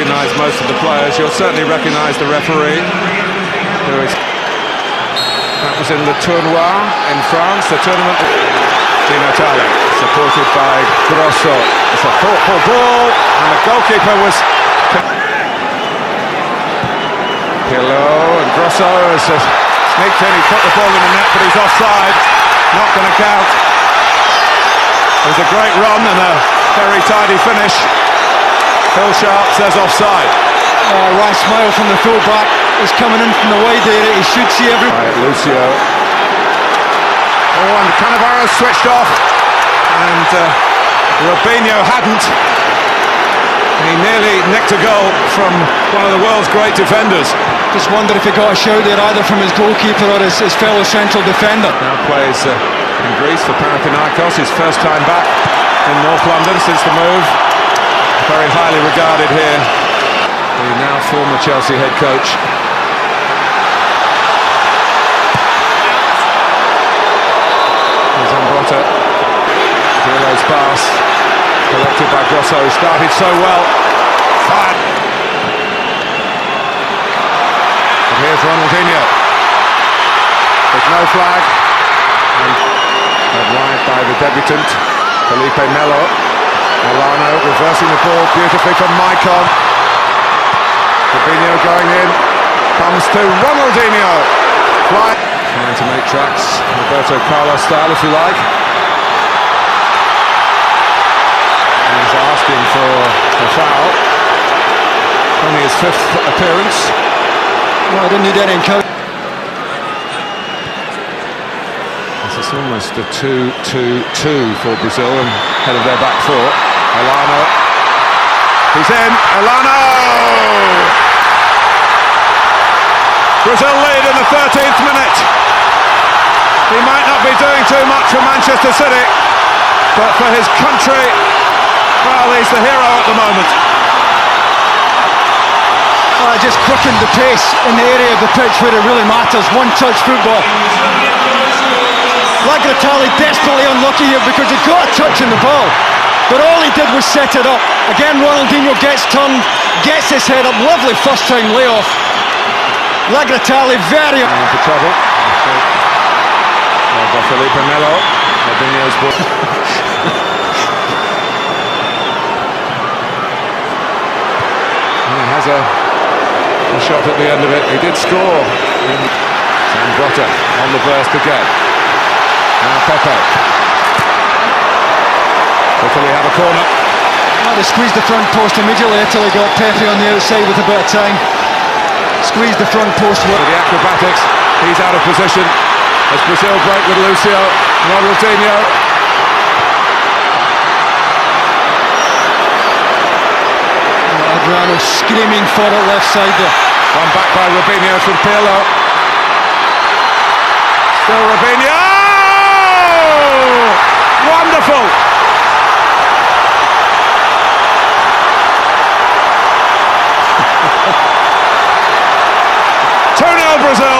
recognise most of the players. You'll certainly recognise the referee. That was in the Tournoi in France, the tournament. Di Natale, supported by Grosso. It's a thoughtful ball, and the goalkeeper was... Pirlo and Grosso has sneaked in, he put the ball in the net, but he's offside. Not going to count. It was a great run and a very tidy finish. Phil Sharp says offside. Right smile from the full-back. He's coming in from the wide area. He should see every... Lucio. Oh, and Cannavaro switched off, and Robinho hadn't. He nearly nicked a goal from one of the world's great defenders. Just wonder if he got a shout there either from his goalkeeper or his fellow central defender. Now plays in Greece for Panathinaikos, his first time back in North London since the move. Very highly regarded here. The now former Chelsea head coach. Here's Ambrota. Pirlo's pass. Collected by Grosso, who started so well. Fired. And here's Ronaldinho. With no flag. And led wide by the debutant, Felipe Melo. Elano reversing the ball beautifully from Maicon. Robinho going in. Comes to Ronaldinho. Fly. Trying to make tracks. Roberto Carlos style, if you like. He's asking for a foul. Only his 5th appearance. Well, I didn't need any encouragement. It's almost a 2-2-2 for Brazil and head of their back four. Elano. He's in. Elano! Brazil lead in the 13th minute. He might not be doing too much for Manchester City, but for his country, well, he's the hero at the moment. Just quickened the pace in the area of the pitch where it really matters. One-touch football. Lagratali desperately unlucky here because he got a touch in the ball, but all he did was set it up. Again, Ronaldinho gets turned, gets his head up. Lovely first-time layoff. Lagratali very... into trouble. By Felipe Melo. Robinho's ball. He has a shot at the end of it. He did score. Ambrota on the burst again. Now Pepe. Italy have a corner. Oh, they squeezed the front post immediately. Italy got Pepe on the outside with a bit of time. Squeezed the front post. With the acrobatics, he's out of position. As Brazil break with Lucio. Ronaldinho. Adriano screaming for it left side there. One back by Robinho from Pirlo. Still Robinho! Wonderful! 2-0 Brazil.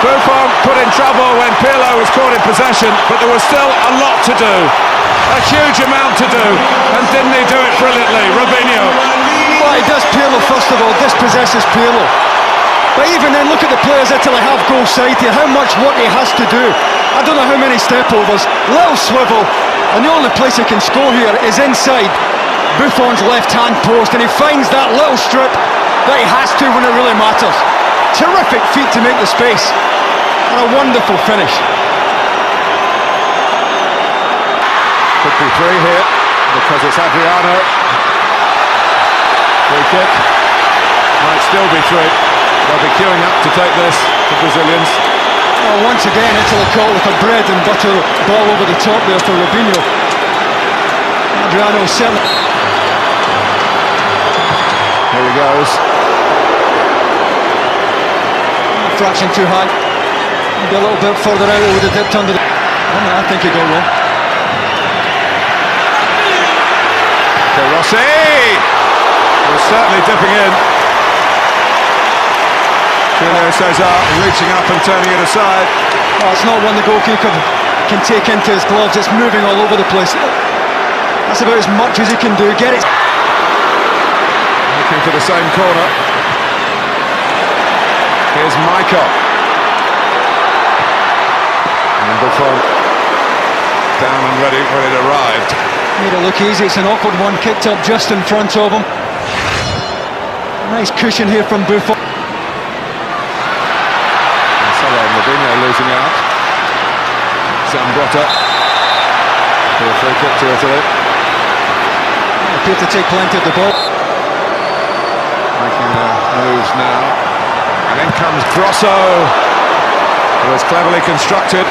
Buffon put in trouble when Pirlo was caught in possession, but there was still a lot to do. A huge amount to do, and didn't he do it brilliantly? Robinho. Well, he does Pirlo first of all, dispossesses Pirlo. But even then, look at the players Italy have goal side here, how much work he has to do. I don't know how many step-overs, little swivel, and the only place he can score here is inside Buffon's left-hand post, and he finds that little strip that he has to when it really matters. Terrific feat to make the space, and a wonderful finish. Could be 3 here, because it's Adriano. Free kick. Might still be 3. They'll be queuing up to take this, the Brazilians. Well, once again, Italy caught with a bread and butter ball over the top there for Robinho. Adriano certainly. Here he goes. Fraction too high. Maybe a little bit further out, it would have dipped under the... I think he got wrong. De Rossi was certainly dipping in. Julio Cesar reaching up and turning it aside. Well, it's not one the goalkeeper can take into his gloves. It's moving all over the place. That's about as much as he can do. Get it. looking for the same corner. Here's Michael. And Buffon down and ready when it arrived. Made it look easy, it's an awkward one, kicked up just in front of him. Nice cushion here from Buffon. Marcelo and Robinho losing out. Zambrotta for a free kick to Italy. Appear to take plenty of the ball. Making the moves now. And in comes Grosso, who is cleverly constructed.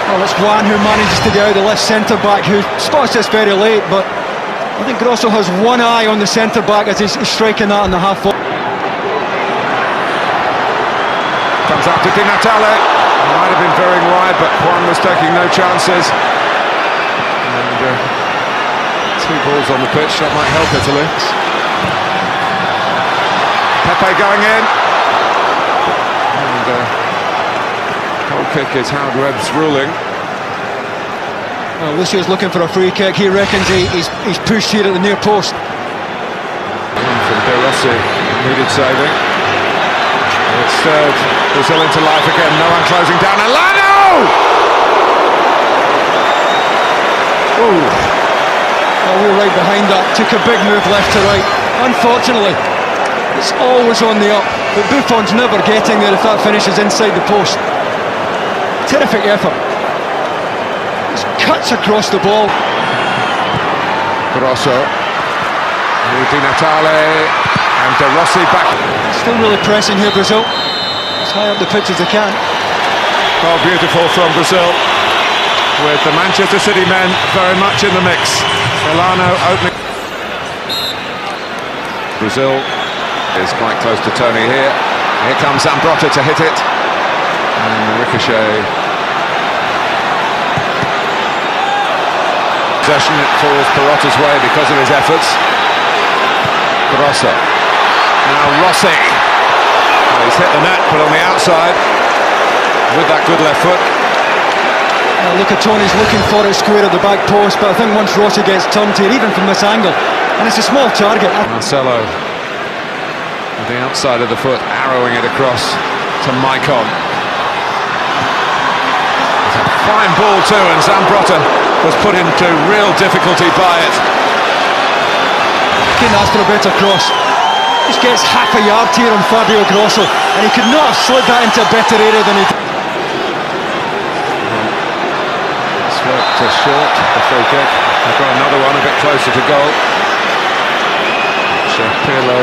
Well, it's Juan who manages to get out the left centre-back, who spots this very late, but I think Grosso has one eye on the centre-back as he's striking that in the half. Comes out to Di Natale. Might have been veering wide, but Juan was taking no chances. And two balls on the pitch, that might help Italy. Pepe going in. And goal kick is Howard Webb's ruling. Well, Lucio's looking for a free kick. He reckons he's pushed here at the near post. From De Rossi, needed saving. It's stirred Brazil into life again. No one closing down. Elano! Oh, well, we're right behind that. Took a big move left to right. Unfortunately, it's always on the up. But Buffon's never getting there if that finishes inside the post. Terrific effort. Just cuts across the ball. Grosso, Di Natale, and De Rossi back. Still really pressing here, Brazil. As high up the pitch as they can. Oh, beautiful from Brazil, with the Manchester City men very much in the mix. Elano opening. Brazil is quite close to Tony here. Here comes Zambrotta to hit it. And the ricochet. Possession, it falls Perotta's way because of his efforts. Grosso. Now Rossi. Well, he's hit the net, but on the outside with that good left foot. Look at Tony's looking for it square at the back post, but I think once Rossi gets turned here, even from this angle, and it's a small target. Marcelo with the outside of the foot, arrowing it across to Maicon. It's a fine ball too, and Zambrotta was put into real difficulty by it. Couldn't ask for a better cross. Just gets half a yard here on Fabio Grosso, and he could not have slid that into a better area than he did. Swept to short, the free kick. They've got another one a bit closer to goal. Pirlo.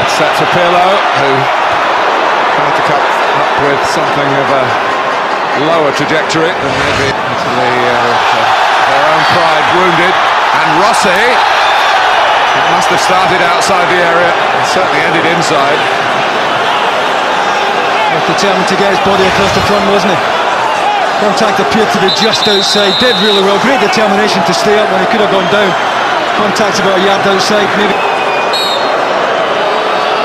It's set for Pirlo, who tried to come up with something of a lower trajectory than maybe Italy, their own pride wounded. And Rossi, it must have started outside the area and certainly ended inside. Determined to get his body across the front, wasn't he? Contact appeared to be just outside. Did really well. Great determination to stay up when he could have gone down. Contact's about a yard outside, maybe.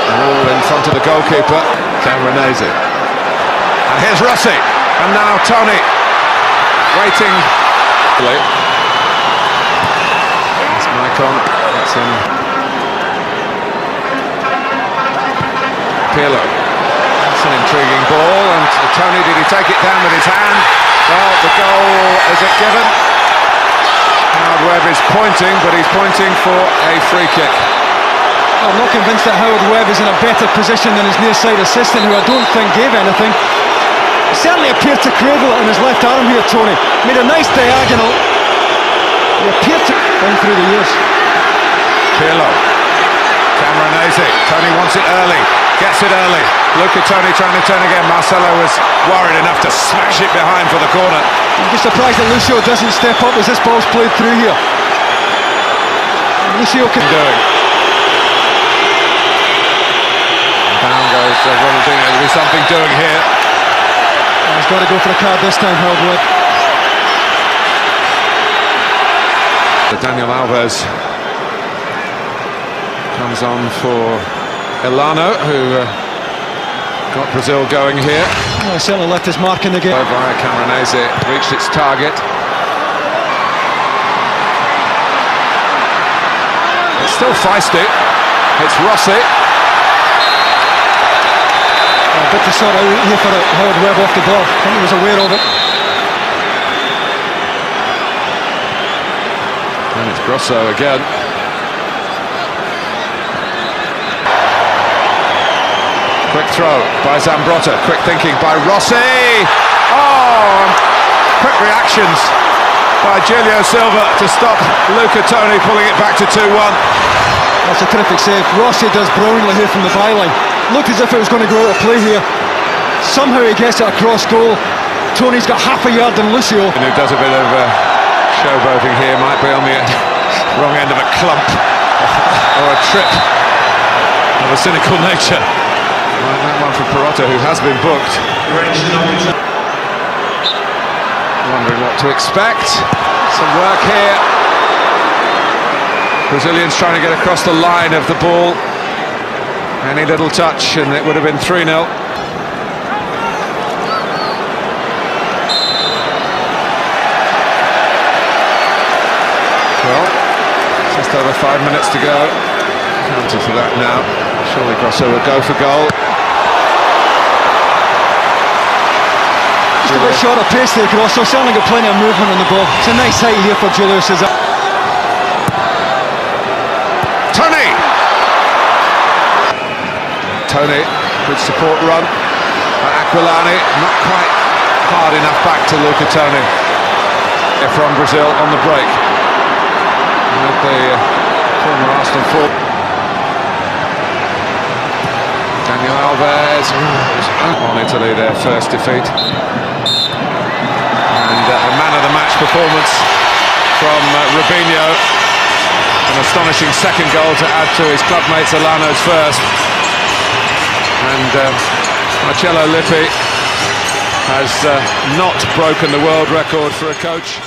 All in front of the goalkeeper, Cameronese. And here's Rossi. And now Tony. Waiting. It's Maicon. That's him. Pirlo. An intriguing ball, and Tony, did he take it down with his hand? Well, the goal, is it given? Howard Webb is pointing, but he's pointing for a free kick. I'm not convinced that Howard Webb is in a better position than his near side assistant, who I don't think gave anything. He certainly appeared to cradle it on his left arm here, Tony. Made a nice diagonal. He appeared to run through the years. Pirlo. Cameronese. Tony wants it early. Gets it early. Look at Tony trying to turn again. Marcelo was worried enough to smash it behind for the corner. I'm just surprised that Lucio doesn't step up as this ball's played through here. Lucio can do it. Down goes Ronaldinho. There'll be something doing here. He's got to go for a card this time, Howard Webb. Daniel Alves comes on for Elano, who got Brazil going here. Well, certainly left his mark in the game. Via Cameronese, reached its target. It's still feisty. It's Rossi. A bit to sort out here for Howard Webb off the ball. I think he was aware of it. And it's Grosso again. Quick throw by Zambrotta. Quick thinking by Rossi. Oh! Quick reactions by Julio Silva to stop Luca Toni pulling it back to 2-1. That's a terrific save. Rossi does brilliantly here from the byline. Looked as if it was going to go out of play here. Somehow he gets it across goal. Tony's got half a yard than Lucio. And who does a bit of showboating here, might be on the wrong end of a clump or a trip of a cynical nature. Right, that one for Perotto, who has been booked. Wondering what to expect. Some work here. Brazilians trying to get across the line of the ball. Any little touch and it would have been 3-0. Well, just over 5 minutes to go. Counter for that now. Surely Grosso will go for goal. Just a bit short of pace there, Grosso. Certainly got plenty of movement on the ball. It's a nice height here for Julio Cesar. Toni, good support run by Aquilani, not quite hard enough back to Luca Toni. From Brazil on the break. With the former Arsenal forward. Daniel Alves on Italy, their first defeat. And a man of the match performance from Robinho. An astonishing second goal to add to his clubmates Elano's first. And Marcello Lippi has not broken the world record for a coach.